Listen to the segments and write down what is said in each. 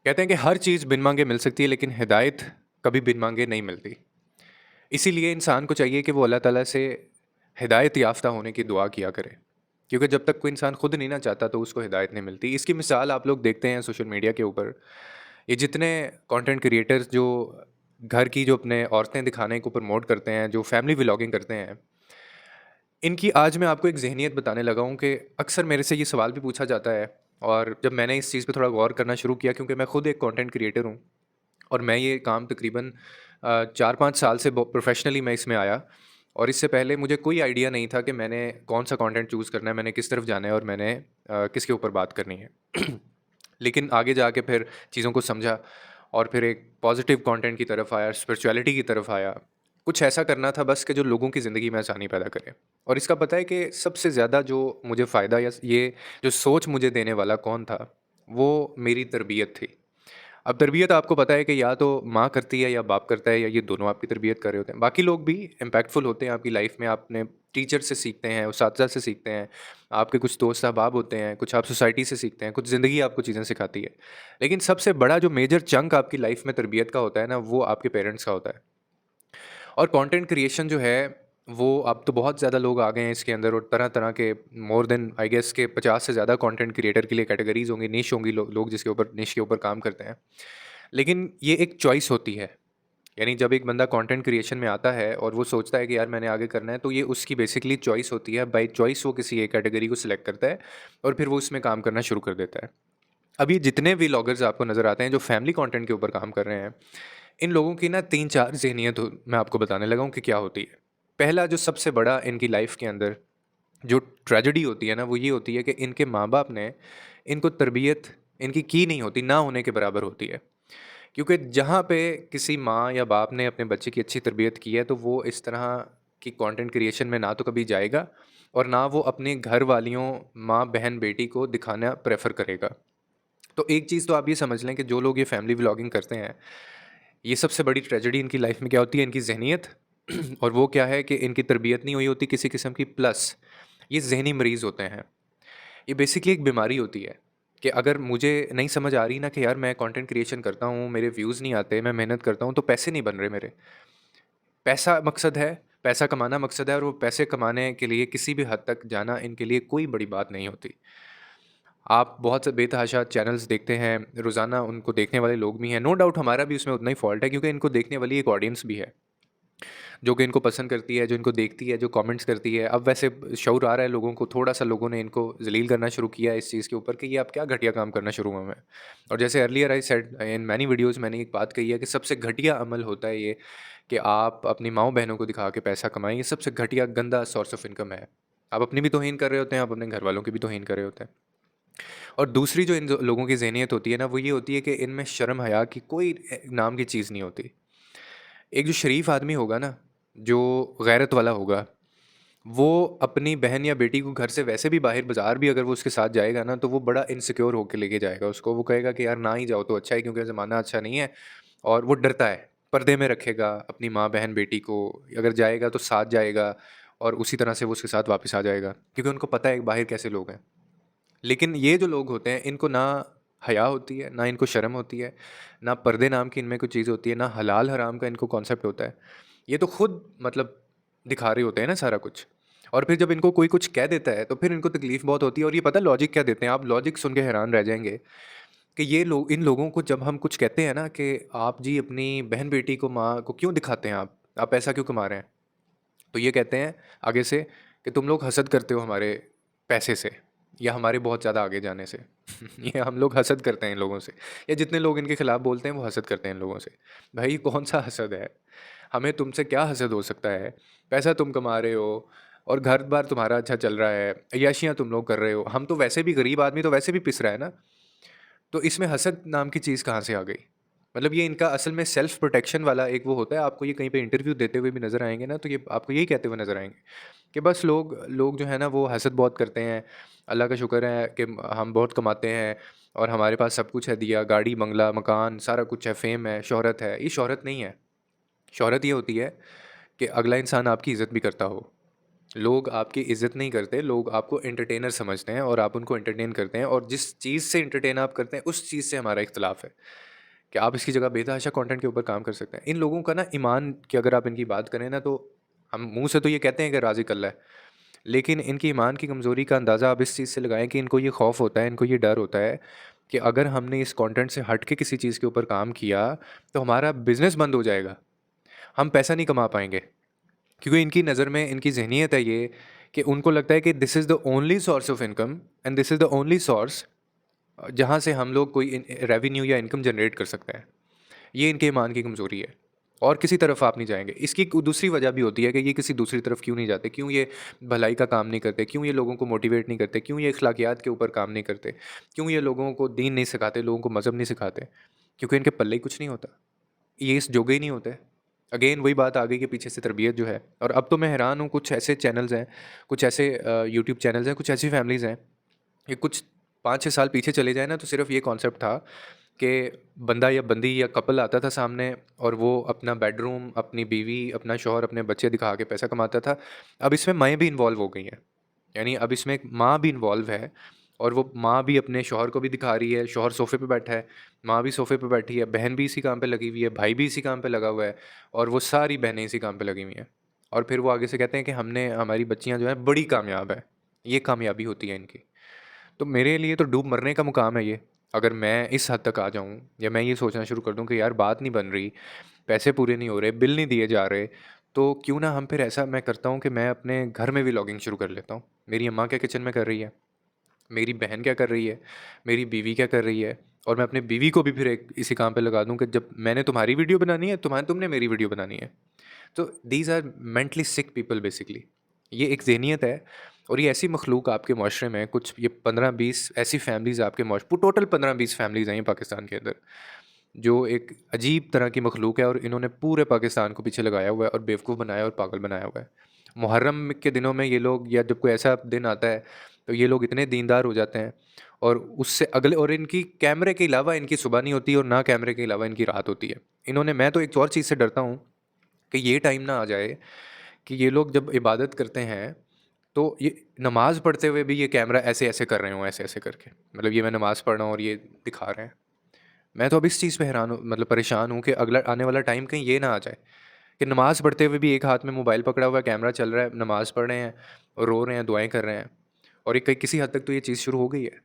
कहते हैं कि हर चीज़ बिन माँगे मिल सकती है, लेकिन हिदायत कभी बिन माँगे नहीं मिलती। इसीलिए इंसान को चाहिए कि वो अल्लाह ताला से हिदायत याफ़्ता होने की दुआ किया करे। क्योंकि जब तक कोई इंसान खुद नहीं ना चाहता तो उसको हिदायत नहीं मिलती। इसकी मिसाल आप लोग देखते हैं सोशल मीडिया के ऊपर। ये जितने कंटेंट क्रिएटर्स जो घर की जो अपने औरतें दिखाने को प्रमोट करते हैं, जो फैमिली व्लॉगिंग करते हैं, इनकी आज मैं आपको एक ज़हनियत बताने लगा हूँ कि अक्सर मेरे से ये सवाल भी पूछा जाता है। और जब मैंने इस चीज़ पे थोड़ा गौर करना शुरू किया, क्योंकि मैं खुद एक कंटेंट क्रिएटर हूँ और मैं ये काम तकरीबन 4-5 साल से ब प्रोफ़ेशनली मैं इसमें आया। और इससे पहले मुझे कोई आइडिया नहीं था कि मैंने कौन-सा कंटेंट चूज़ करना है, मैंने किस तरफ जाना है और मैंने किसके ऊपर बात करनी है। लेकिन आगे जाके फिर चीज़ों को समझा और फिर एक पॉज़िटिव कंटेंट की तरफ आया, स्पिरिचुअलिटी की तरफ आया। कुछ ऐसा करना था बस कि जो लोगों की ज़िंदगी में आसानी पैदा करे। और इसका पता है कि सबसे ज़्यादा जो मुझे फ़ायदा या ये जो सोच मुझे देने वाला कौन था, वो मेरी तरबियत थी। अब तरबियत आपको पता है कि या तो माँ करती है या बाप करता है, या ये दोनों आपकी तरबियत कर रहे होते हैं। बाकी लोग भी इम्पैक्टफुल होते हैं आपकी लाइफ में, आप अपने टीचर से सीखते हैं, उस्ताद से सीखते हैं, आपके कुछ दोस्त अहबाब होते हैं, कुछ आप सोसाइटी से सीखते हैं, कुछ ज़िंदगी आपको चीज़ें सिखाती है। लेकिन सबसे बड़ा जो मेजर चंक आपकी लाइफ में तरबियत का होता है ना, वो आपके पेरेंट्स का होता है। और कंटेंट क्रिएशन जो है, वो अब तो बहुत ज़्यादा लोग आ गए हैं इसके अंदर, और तरह-तरह के मोर देन आई गेस के 50 से ज़्यादा कंटेंट क्रिएटर के लिए कैटेगरीज़ होंगी, निश होंगी, लोग जिसके ऊपर निश के ऊपर काम करते हैं। लेकिन ये एक चॉइस होती है। यानी जब एक बंदा कंटेंट क्रिएशन में आता है और वो सोचता है कि यार मैंने आगे करना है, तो ये उसकी बेसिकली चॉइस होती है। बाय चॉइस वो किसी एक कैटेगरी को सिलेक्ट करता है और फिर वो उसमें काम करना शुरू कर देता है। अब ये जितने भी व्लॉगर्स आपको नज़र आते हैं जो फैमिली कंटेंट के ऊपर काम कर रहे हैं, इन लोगों की ना 3-4 ज़हनियत मैं आपको बताने लगा हूँ कि क्या होती है। पहला जो सबसे बड़ा इनकी लाइफ के अंदर जो ट्रेजेडी होती है ना, वो ये होती है कि इनके माँ-बाप ने इनको तरबियत इनकी की नहीं होती, ना होने के बराबर होती है। क्योंकि जहाँ पे किसी माँ या बाप ने अपने बच्चे की अच्छी तरबियत की है, तो वो इस तरह की कंटेंट क्रिएशन में ना तो कभी जाएगा और ना वो अपने घर वालियों, माँ, बहन, बेटी को दिखाना प्रेफ़र करेगा। तो एक चीज़ तो आप ये समझ लें कि जो लोग ये फैमिली व्लॉगिंग करते हैं, ये सबसे बड़ी ट्रेजेडी इनकी लाइफ में क्या होती है, इनकी ज़हनियत। और वो क्या है कि इनकी तरबियत नहीं हुई होती किसी किस्म की, प्लस ये ज़हनी मरीज़ होते हैं। ये बेसिकली एक बीमारी होती है कि अगर मुझे नहीं समझ आ रही ना कि यार मैं कंटेंट क्रिएशन करता हूँ, मेरे व्यूज़ नहीं आते, मैं मेहनत करता हूँ, तो पैसे नहीं बन रहे मेरे। पैसा मकसद है, पैसा कमाना मकसद है, और वो पैसे कमाने के लिए किसी भी हद तक जाना इनके लिए कोई बड़ी बात नहीं होती। आप बहुत से बेतहाशा चैनल्स देखते हैं, रोज़ाना उनको देखने वाले लोग भी हैं। नो डाउट हमारा भी उसमें उतना ही फ़ॉल्ट है, क्योंकि इनको देखने वाली एक ऑडियंस भी है। जो कि इनको पसंद करती है, जो इनको देखती है, जो कमेंट्स करती है। अब वैसे शऊर आ रहा है लोगों को, थोड़ा-सा लोगों ने इनको ज़लील करना शुरू किया है इस चीज़ के ऊपर कि ये आप क्या घटिया काम करना शुरू हुए हैं। और जैसे earlier I said in many videos, मैंने एक बात कही है कि सबसे घटिया अमल होता है ये कि आप अपनी माँओं-बहनों को दिखा के पैसा कमाएँ, ये सबसे घटिया गंदा सोर्स ऑफ इनकम है। आप अपनी भी तौहीन कर रहे होते हैं, आप अपने घरवालों की भी तौहीन कर रहे होते हैं। और दूसरी जो इन लोगों की ज़हनियत होती है ना, वो ये होती है कि इनमें शर्म हया की कोई नाम की चीज़ नहीं होती। एक जो शरीफ आदमी होगा ना, जो गैरत वाला होगा, वो अपनी बहन या बेटी को घर से वैसे भी बाहर बाज़ार भी अगर वो उसके साथ जाएगा ना, तो वो बड़ा इनसिक्योर होके लेके जाएगा उसको। वो कहेगा कि यार ना ही जाओ तो अच्छा है, क्योंकि ज़माना अच्छा नहीं है। और वो डरता है, पर्दे में रखेगा अपनी माँ, बहन, बेटी को। अगर जाएगा तो साथ जाएगा और उसी तरह से वो उसके साथ वापस आ जाएगा, क्योंकि उनको पता है कि बाहर कैसे लोग हैं। लेकिन ये जो लोग होते हैं, इनको ना हया होती है, ना इनको शर्म होती है, ना पर्दे नाम की इनमें कोई चीज़ होती है, ना हलाल-हराम का इनको कॉन्सेप्ट होता है। ये तो खुद मतलब दिखा रहे होते हैं ना सारा कुछ। और फिर जब इनको कोई कुछ कह देता है, तो फिर इनको तकलीफ़ बहुत होती है। और ये पता है लॉजिक क्या देते हैं? आप लॉजिक सुन के हैरान रह जाएँगे कि ये लोग, इन लोगों को जब हम कुछ कहते हैं ना कि आप जी अपनी बहन-बेटी को, माँ को क्यों दिखाते हैं आप? आप पैसा क्यों कमा रहे हैं? तो ये कहते हैं आगे से कि तुम लोग हसद करते हो हमारे पैसे से, या हमारे बहुत ज़्यादा आगे जाने से। ये हम लोग हसद करते हैं इन लोगों से, या जितने लोग इनके खिलाफ बोलते हैं वो हसद करते हैं इन लोगों से। भाई कौन सा हसद है? हमें तुमसे क्या हसद हो सकता है? पैसा तुम कमा रहे हो और घर बार तुम्हारा अच्छा चल रहा है, अय्याशियाँ तुम लोग कर रहे हो, हम तो वैसे भी गरीब आदमी तो वैसे भी पिस रहा है ना। तो इसमें हसद नाम की चीज़ कहाँ से आ गई? मतलब ये इनका असल में सेल्फ प्रोटेक्शन वाला एक वो होता है। आपको ये कहीं पे इंटरव्यू देते हुए भी नज़र आएँगे ना, तो ये आपको यही कहते हुए नज़र आएँगे कि बस लोग लोग जो है ना वो हसद बहुत करते हैं। अल्लाह का शुक्र है कि हम बहुत कमाते हैं और हमारे पास सब कुछ है दिया, गाड़ी, बंगला, मकान, सारा कुछ है, फ़ेम है, शोहरत है। ये शोहरत नहीं है। शोहरत ये होती है कि अगला इंसान आपकी इज़्ज़त भी करता हो। लोग आपकी इज़्ज़त नहीं करते, लोग आपको एंटरटेनर समझते हैं और आप उनको एंटरटेन करते हैं, और जिस चीज़ से एंटरटेन आप करते हैं, उस चीज़ से हमारा इख्तिलाफ़ है कि आप इसकी जगह बेतहाशा कंटेंट के ऊपर काम कर सकते हैं। इन लोगों का ना ईमान की अगर आप इनकी बात करें ना, तो हम मुँह से तो ये कहते हैं कि राज़ी अल्लाह है, लेकिन इनकी ईमान की कमज़ोरी का अंदाज़ा आप इस चीज़ से लगाएँ कि इनको ये खौफ़ होता है, इनको ये डर होता है कि अगर हमने इस कंटेंट से हट के किसी चीज़ के ऊपर काम किया, तो हमारा बिज़नेस बंद हो जाएगा, हम पैसा नहीं कमा पाएँगे। क्योंकि इनकी नज़र में इनकी ज़हनियत है ये कि उनको लगता है कि this is the only source of income and this is the only source जहाँ से हम लोग कोई रेवेन्यू या इनकम जनरेट कर सकते हैं। ये इनके ईमान की कमज़ोरी है, और किसी तरफ आप नहीं जाएँगे। इसकी एक दूसरी वजह भी होती है कि ये किसी दूसरी तरफ क्यों नहीं जाते, क्यों ये भलाई का काम नहीं करते, क्यों ये लोगों को मोटिवेट नहीं करते, क्यों ये अखलाकियात के ऊपर काम नहीं करते, क्यों ये लोगों को दीन नहीं सिखाते, लोगों को मज़हब नहीं सिखाते, क्योंकि इनके पल्ले ही कुछ नहीं होता, ये इस जोगे ही नहीं होते। अगेन वही बात आ गई कि पीछे से तरबियत जो है। और अब तो मैं हैरान हूँ, कुछ ऐसे चैनल्स हैं, कुछ ऐसे यूट्यूब चैनल्स हैं, कुछ ऐसी फैमिलीज़ हैं, ये कुछ 5-6 साल पीछे चले जाए ना, तो सिर्फ़ ये कॉन्सेप्ट था कि बंदा या बंदी या कपल आता था सामने, और वो अपना बेडरूम, अपनी बीवी, अपना शौहर, अपने बच्चे दिखा के पैसा कमाता था। अब इसमें माएँ भी इन्वॉल्व हो गई हैं। यानी अब इसमें एक माँ भी इन्वॉल्व है, और वो माँ भी अपने शौहर को भी दिखा रही है, शौहर सोफ़े पे बैठा है, माँ भी सोफ़े पे बैठी है, बहन भी इसी काम पे लगी हुई है, भाई भी इसी काम पे लगा हुआ है, और वो सारी बहनें इसी काम पे लगी हुई हैं। और फिर वो आगे से कहते हैं कि हमने हमारी बच्चियाँ जो हैं बड़ी कामयाब हैं। ये कामयाबी होती है इनकी। तो मेरे लिए तो डूब मरने का मुकाम है ये। अगर मैं इस हद तक आ जाऊँ, या मैं ये सोचना शुरू कर दूँ कि यार बात नहीं बन रही, पैसे पूरे नहीं हो रहे, बिल नहीं दिए जा रहे, तो क्यों ना हम फिर ऐसा मैं करता हूँ कि मैं अपने घर में व्लॉगिंग शुरू कर लेता हूँ। मेरी अम्मा क्या किचन में कर रही है, मेरी बहन क्या कर रही है, मेरी बीवी क्या कर रही है, और मैं अपनी बीवी को भी फिर एक इसी काम पे लगा दूँ कि जब मैंने तुम्हारी वीडियो बनानी है, तुमने मेरी वीडियो बनानी है। तो these are mentally sick people basically. ये एक ज़हनियत है, और ये ऐसी मखलूक आपके माशरे में कुछ ये 15-20 ऐसी फैमिलीज़ आपके टोटल 15-20 फैमिलीज़ हैं ये पाकिस्तान के अंदर, जो एक अजीब तरह की मखलूक है, और इन्होंने पूरे पाकिस्तान को पीछे लगाया हुआ है, और बेवकूफ़ बनाया और पागल बनाया हुआ है। मुहर्रम के दिनों में ये लोग, या जब कोई ऐसा दिन आता है, तो ये लोग इतने दीनदार हो जाते हैं, और उससे अगले, और इनकी कैमरे के अलावा इनकी सुबह नहीं होती, और ना कैमरे के अलावा इनकी रात होती है। इन्होंने, मैं तो एक और चीज़ से डरता हूँ कि ये टाइम ना आ जाए कि ये लोग जब इबादत करते हैं, तो ये नमाज़ पढ़ते हुए भी ये कैमरा ऐसे-ऐसे कर रहे हों, ऐसे-ऐसे करके। मतलब ये मैं नमाज़ पढ़ रहा हूँ और ये दिखा रहे हैं। मैं तो अब इस चीज़ पे हैरान हूँ, मतलब परेशान हूँ कि अगला आने वाला टाइम कहीं ये ना आ जाए कि नमाज़ पढ़ते हुए भी एक हाथ में मोबाइल पकड़ा हुआ है, कैमरा चल रहा है, नमाज़ पढ़ रहे हैं और रो रहे हैं, दुआएँ कर रहे हैं। और ये कहीं किसी हद तक तो ये चीज़ शुरू हो गई है।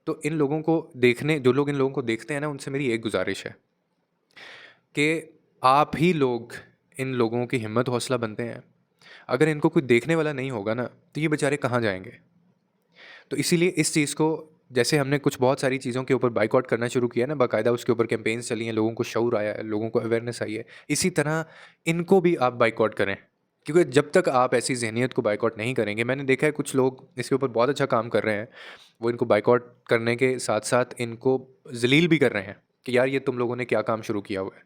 तो इन लोगों को देखने, जो लोग इन लोगों को देखते हैं ना, उनसे मेरी एक गुज़ारिश है कि आप ही लोग इन लोगों की हिम्मत हौसला बनते हैं। अगर इनको कोई देखने वाला नहीं होगा ना, तो ये बेचारे कहाँ जाएँगे? तो इसीलिए इस चीज़ को, जैसे हमने कुछ बहुत सारी चीज़ों के ऊपर बायकॉट करना शुरू किया ना, बाकायदा उसके ऊपर कैंपेन्स चली हैं, लोगों को शऊर आया है, लोगों को अवेयरनेस आई है। इसी तरह इनको भी आप बायकॉट करें, क्योंकि जब तक आप ऐसी ज़हनियत को बायकॉट नहीं करेंगे, मैंने देखा है कुछ लोग इसके ऊपर बहुत अच्छा काम कर रहे हैं। वो इनको बायकॉट करने के साथ-साथ इनको ज़लील भी कर रहे हैं कि यार ये तुम लोगों ने क्या काम शुरू किया हुआ है।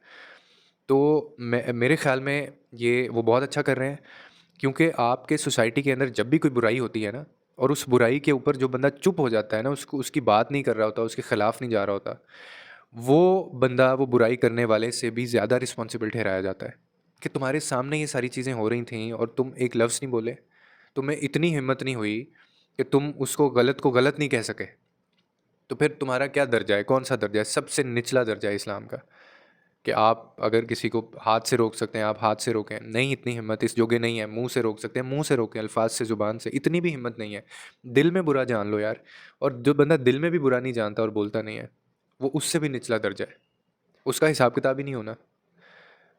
तो मैं, मेरे ख़्याल में ये वो बहुत अच्छा कर रहे हैं, क्योंकि आपके सोसाइटी के अंदर जब भी कोई बुराई होती है ना, और उस बुराई के ऊपर जो बंदा चुप हो जाता है ना, उसको उसकी बात नहीं कर रहा होता, उसके खिलाफ नहीं जा रहा होता, वो बंदा वो बुराई करने वाले से भी ज़्यादा रिस्पॉन्सिबल ठहराया जाता है कि तुम्हारे सामने ये सारी चीज़ें हो रही थीं और तुम एक लफ्ज़ नहीं बोले, तुम्हें इतनी हिम्मत नहीं हुई कि तुम उसको गलत को गलत नहीं कह सके। तो फिर तुम्हारा क्या दर्जा है, कौन सा दर्जा है? सबसे निचला दर्जा है इस्लाम का, कि आप अगर किसी को हाथ से रोक सकते हैं, आप हाथ से रोकें। नहीं, इतनी हिम्मत इस जोगे नहीं है। मुँह से रोक सकते हैं, मुँह से रोकें, अल्फाज से, ज़ुबान से, इतनी भी हिम्मत नहीं है। दिल में बुरा जान लो यार। और जो बंदा दिल में भी बुरा नहीं जानता और बोलता नहीं है, वो उससे भी निचला दर्जा है, उसका हिसाब किताब ही नहीं होना।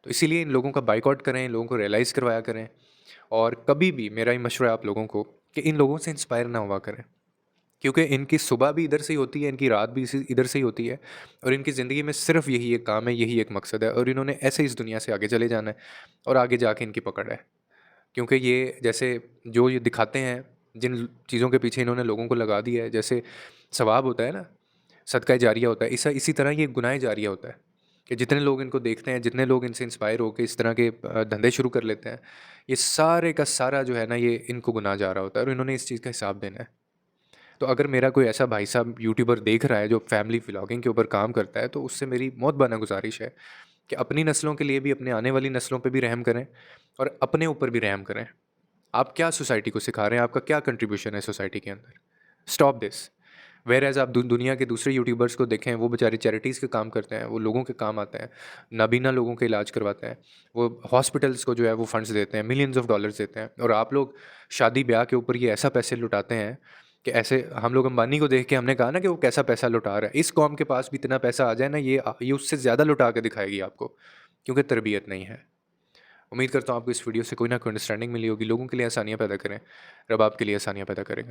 तो इसीलिए इन लोगों का बाइकआउट करें, इन लोगों को रियलाइज़ करवाया करें, और कभी भी मेरा ये मशवरा है आप लोगों को कि इन लोगों से इंस्पायर ना हुआ करें, क्योंकि इनकी सुबह भी इधर से ही होती है, इनकी रात भी इसी इधर से ही होती है, और इनकी ज़िंदगी में सिर्फ़ यही एक काम है, यही एक मकसद है, और इन्होंने ऐसे इस दुनिया से आगे चले जाना है, और आगे जाके इनकी पकड़ है। क्योंकि ये जैसे जो ये दिखाते हैं, जिन चीज़ों के पीछे इन्होंने लोगों को लगा दिया है, जैसे सवाब होता है ना, सदका जारिया होता है, इसी तरह ये गुनाह जारिया होता है कि जितने लोग इनको देखते हैं, जितने लोग इनसे इंस्पायर होकर इस तरह के धंधे शुरू कर लेते हैं, ये सारे का सारा जो है ना, ये इनको गुनाह जा रहा होता है, और इन्होंने इस चीज़ का हिसाब देना है। तो अगर मेरा कोई ऐसा भाई साहब यूट्यूबर देख रहा है जो फैमिली व्लॉगिंग के ऊपर काम करता है, तो उससे मेरी बहुत बड़ा गुजारिश है कि अपनी नस्लों के लिए भी, अपने आने वाली नस्लों पे भी रहम करें, और अपने ऊपर भी रहम करें। आप क्या सोसाइटी को सिखा रहे हैं, आपका क्या कंट्रीब्यूशन है सोसाइटी के अंदर? Stop this. वेयर एज़ आप दुनिया के दूसरे यूट्यूबर्स को देखें, वो बेचारे चैरिटीज़ के काम करते हैं, वो लोगों के काम आते हैं, नाबीना लोगों के इलाज करवाते हैं, वो हॉस्पिटल्स को जो है वो फंड्स देते हैं, मिलियंस ऑफ डॉलर्स देते हैं, और आप लोग शादी ब्याह के ऊपर ये ऐसा पैसे लुटाते हैं कि ऐसे हम लोग अंबानी को देख के हमने कहा ना कि वो कैसा पैसा लुटा रहा है। इस कौम के पास भी इतना पैसा आ जाए ना, ये उससे ज़्यादा लुटा के दिखाएगी आपको, क्योंकि तरबियत नहीं है। उम्मीद करता हूँ आपको इस वीडियो से कोई ना कोई अंडरस्टैंडिंग मिली होगी। लोगों के लिए आसानियाँ पैदा करें, रब आपके लिए आसानियाँ पैदा करेगा।